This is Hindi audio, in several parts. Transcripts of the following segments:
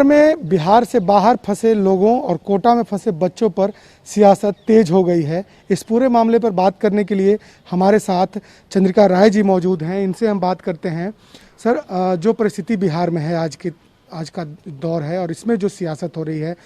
में बिहार से बाहर फंसे लोगों और कोटा में फंसे बच्चों पर सियासत तेज हो गई है। इस पूरे मामले पर बात करने के लिए हमारे साथ चंद्रिका राय जी मौजूद हैं। इनसे हम बात करते हैं। सर, जो परिस्थिति बिहार में है, आज का दौर है और इसमें जो सियासत हो रही है,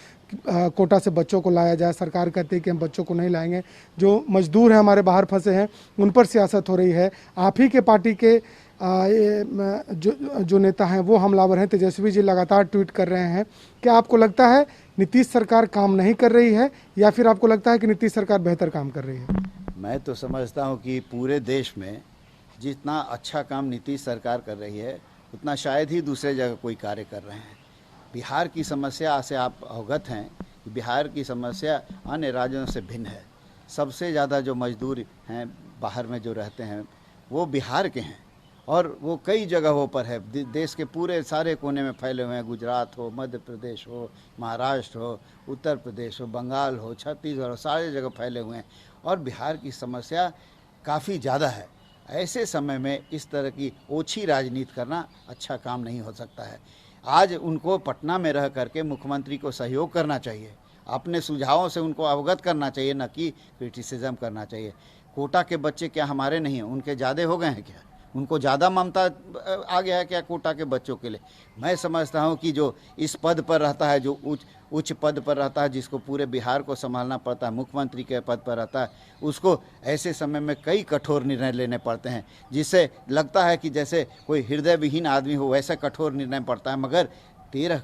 कोटा से बच्चों को लाया जाए, सरकार कहती है कि हम बच्चों को नहीं लाएंगे, जो मजदूर हैं हमारे बाहर फंसे हैं उन पर सियासत हो रही है। आप ही के पार्टी के जो नेता हैं वो हमलावर हैं। तेजस्वी जी लगातार ट्वीट कर रहे हैं। क्या आपको लगता है नीतीश सरकार काम नहीं कर रही है या फिर आपको लगता है कि नीतीश सरकार बेहतर काम कर रही है? मैं तो समझता हूं कि पूरे देश में जितना अच्छा काम नीतीश सरकार कर रही है उतना शायद ही दूसरे जगह कोई कार्य कर रहे हैं। बिहार की समस्या से आप अवगत हैं कि बिहार की समस्या अन्य राज्यों से भिन्न है। सबसे ज़्यादा जो मजदूर हैं बाहर में जो रहते हैं वो बिहार के हैं और वो कई जगहों पर है। देश के पूरे सारे कोने में फैले हुए हैं। गुजरात हो, मध्य प्रदेश हो, महाराष्ट्र हो, उत्तर प्रदेश हो, बंगाल हो, छत्तीसगढ़ हो, सारे जगह फैले हुए हैं और बिहार की समस्या काफ़ी ज़्यादा है। ऐसे समय में इस तरह की ओछी राजनीति करना अच्छा काम नहीं हो सकता है। आज उनको पटना में रह करके मुख्यमंत्री को सहयोग करना चाहिए, अपने सुझावों से उनको अवगत करना चाहिए, न कि क्रिटिसिज्म करना चाहिए। कोटा के बच्चे क्या हमारे नहीं हैं? उनके ज़्यादा हो गए हैं क्या? उनको ज़्यादा ममता आ गया है क्या कोटा के बच्चों के लिए? मैं समझता हूं कि जो इस पद पर रहता है, जो उच्च पद पर रहता है, जिसको पूरे बिहार को संभालना पड़ता है, मुख्यमंत्री के पद पर रहता है, उसको ऐसे समय में कई कठोर निर्णय लेने पड़ते हैं, जिससे लगता है कि जैसे कोई हृदय विहीन आदमी हो, वैसा कठोर निर्णय पड़ता है। मगर 13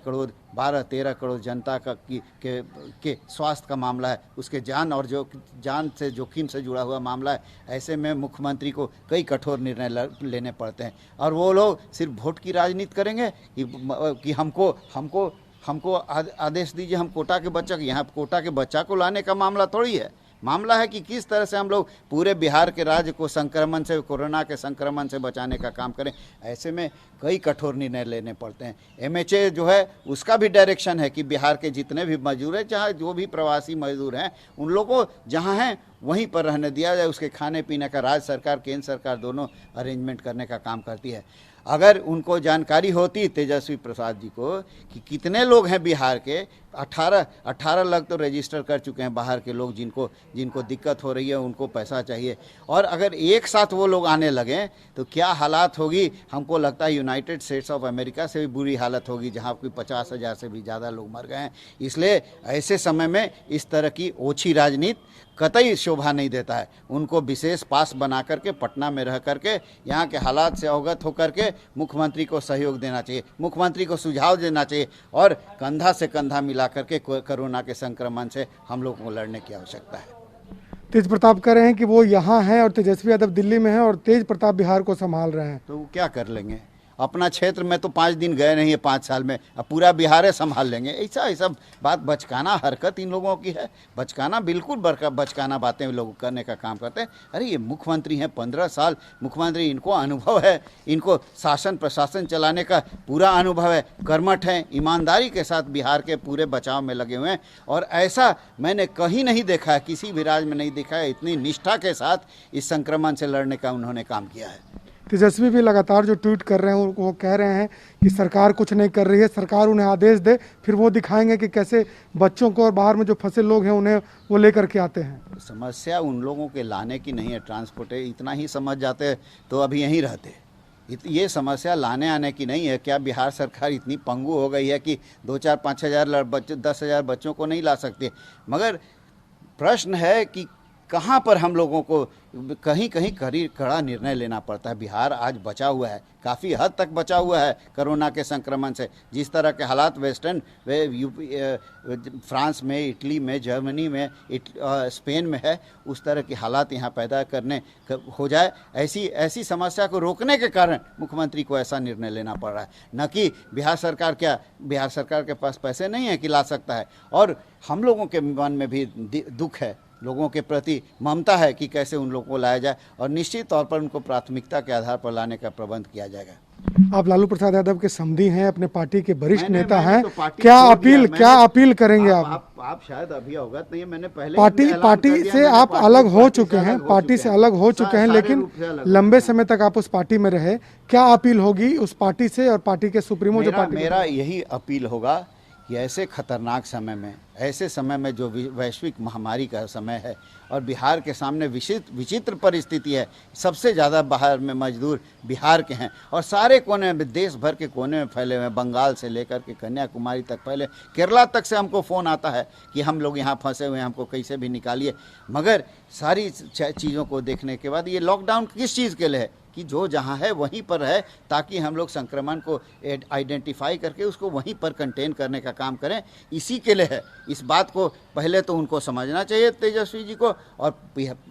करोड़ जनता का के स्वास्थ्य का मामला है, उसके जान से जोखिम से जुड़ा हुआ मामला है। ऐसे में मुख्यमंत्री को कई कठोर निर्णय लेने पड़ते हैं और वो लोग सिर्फ वोट की राजनीति करेंगे कि हमको आदेश दीजिए, हम कोटा के बच्चा, यहाँ कोटा के बच्चा को लाने का मामला थोड़ी है। मामला है कि किस तरह से हम लोग पूरे बिहार के राज्य को संक्रमण से, कोरोना के संक्रमण से बचाने का काम करें। ऐसे में कई कठोर निर्णय लेने पड़ते हैं। एमएचए जो है उसका भी डायरेक्शन है कि बिहार के जितने भी मजदूर हैं, चाहे जो भी प्रवासी मजदूर हैं, उन लोगों को जहाँ हैं वहीं पर रहने दिया जाए। उसके खाने पीने का राज्य सरकार, केंद्र सरकार दोनों अरेंजमेंट करने का काम करती है। अगर उनको जानकारी होती तेजस्वी प्रसाद जी को कि कितने लोग हैं बिहार के, 18 लाख तो रजिस्टर कर चुके हैं बाहर के लोग, जिनको दिक्कत हो रही है, उनको पैसा चाहिए, और अगर एक साथ वो लोग आने लगें तो क्या हालात होगी? हमको लगता है यूनाइटेड स्टेट्स ऑफ अमेरिका से भी बुरी हालत होगी, जहां कोई 50,000 से भी ज़्यादा लोग मर गए हैं। इसलिए ऐसे समय में इस तरह की ओछी राजनीति कतई शोभा नहीं देता है। उनको विशेष पास बना करके पटना में रह करके यहाँ के हालात से अवगत होकर के मुख्यमंत्री को सहयोग देना चाहिए, मुख्यमंत्री को सुझाव देना चाहिए और कंधा से कंधा मिला करके कोरोना के संक्रमण से हम लोगों को लड़ने की आवश्यकता है। तेज प्रताप कह रहे हैं कि वो यहाँ हैं और तेजस्वी यादव दिल्ली में हैं और तेज प्रताप बिहार को संभाल रहे हैं, तो वो क्या कर लेंगे? अपना क्षेत्र में तो 5 दिन गए नहीं है 5 साल में, अब पूरा बिहार संभाल लेंगे? ऐसा बात बचकाना हरकत इन लोगों की है। बचकाना, बिल्कुल बचकाना बातें लोग करने का काम करते हैं। अरे ये मुख्यमंत्री हैं, 15 साल मुख्यमंत्री, इनको अनुभव है, इनको शासन प्रशासन चलाने का पूरा अनुभव है, कर्मठ हैं, ईमानदारी के साथ बिहार के पूरे बचाव में लगे हुए हैं। और ऐसा मैंने कहीं नहीं देखा है, किसी भी राज्य में नहीं देखा है, इतनी निष्ठा के साथ इस संक्रमण से लड़ने का उन्होंने काम किया है। तेजस्वी भी लगातार जो ट्वीट कर रहे हैं वो कह रहे हैं कि सरकार कुछ नहीं कर रही है, सरकार उन्हें आदेश दे, फिर वो दिखाएंगे कि कैसे बच्चों को और बाहर में जो फंसे लोग हैं उन्हें वो लेकर के आते हैं। समस्या उन लोगों के लाने की नहीं है, ट्रांसपोर्ट है, इतना ही समझ जाते तो अभी यहीं रहते। ये समस्या लाने आने की नहीं है। क्या बिहार सरकार इतनी पंगु हो गई है कि 2-4-5 बच्चे, 10,000 बच्चों को नहीं ला सकते? मगर प्रश्न है कि कहाँ पर हम लोगों को कहीं कड़ा निर्णय लेना पड़ता है। बिहार आज बचा हुआ है, काफ़ी हद तक बचा हुआ है कोरोना के संक्रमण से। जिस तरह के हालात फ्रांस में, इटली में, जर्मनी में, स्पेन में है, उस तरह के हालात यहाँ पैदा हो जाए, ऐसी समस्या को रोकने के कारण मुख्यमंत्री को ऐसा निर्णय लेना पड़ रहा है, न कि बिहार सरकार के पास पैसे नहीं है कि ला सकता है। और हम लोगों के मन में भी दुख है, लोगों के प्रति ममता है कि कैसे उन लोगों को लाया जाए और निश्चित तौर पर उनको प्राथमिकता के आधार पर लाने का प्रबंध किया जाएगा। आप लालू प्रसाद यादव के समधी हैं, अपने पार्टी के वरिष्ठ नेता हैं, क्या अपील करेंगे आप शायद अभी अवगत नहीं है, मैंने पहले पार्टी से आप अलग हो चुके हैं, पार्टी से अलग हो चुके हैं, लेकिन लंबे समय तक आप उस पार्टी में रहे, क्या अपील होगी उस पार्टी से और पार्टी के सुप्रीमो जो पार्टी? मेरा यही अपील होगा कि ऐसे खतरनाक समय में, ऐसे समय में जो वैश्विक महामारी का समय है और बिहार के सामने विचित्र परिस्थिति है, सबसे ज़्यादा बाहर में मजदूर बिहार के हैं और सारे कोने में, देश भर के कोने में फैले हुए हैं, बंगाल से लेकर के कन्याकुमारी तक फैले, केरला तक से हमको फ़ोन आता है कि हम लोग यहाँ फंसे हुए हैं, हमको कैसे भी निकालिए। मगर सारी चीज़ों को देखने के बाद ये लॉकडाउन किस चीज़ के लिए है कि जो जहाँ है वहीं पर है, ताकि हम लोग संक्रमण को आइडेंटिफाई करके उसको वहीं पर कंटेन करने का काम करें, इसी के लिए है। इस बात को पहले तो उनको समझना चाहिए तेजस्वी जी को, और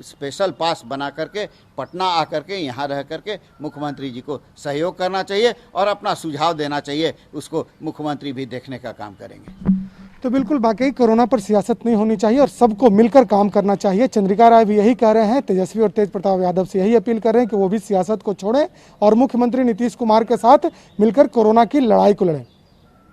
स्पेशल पास बना करके पटना आकर के यहाँ रह करके मुख्यमंत्री जी को सहयोग करना चाहिए और अपना सुझाव देना चाहिए, उसको मुख्यमंत्री भी देखने का काम करेंगे। तो बिल्कुल वाकई कोरोना पर सियासत नहीं होनी चाहिए और सबको मिलकर काम करना चाहिए। चंद्रिका राय भी यही कह रहे हैं, तेजस्वी और तेज प्रताप यादव से यही अपील कर रहे हैं कि वो भी सियासत को छोड़ें और मुख्यमंत्री नीतीश कुमार के साथ मिलकर कोरोना की लड़ाई को लड़ें।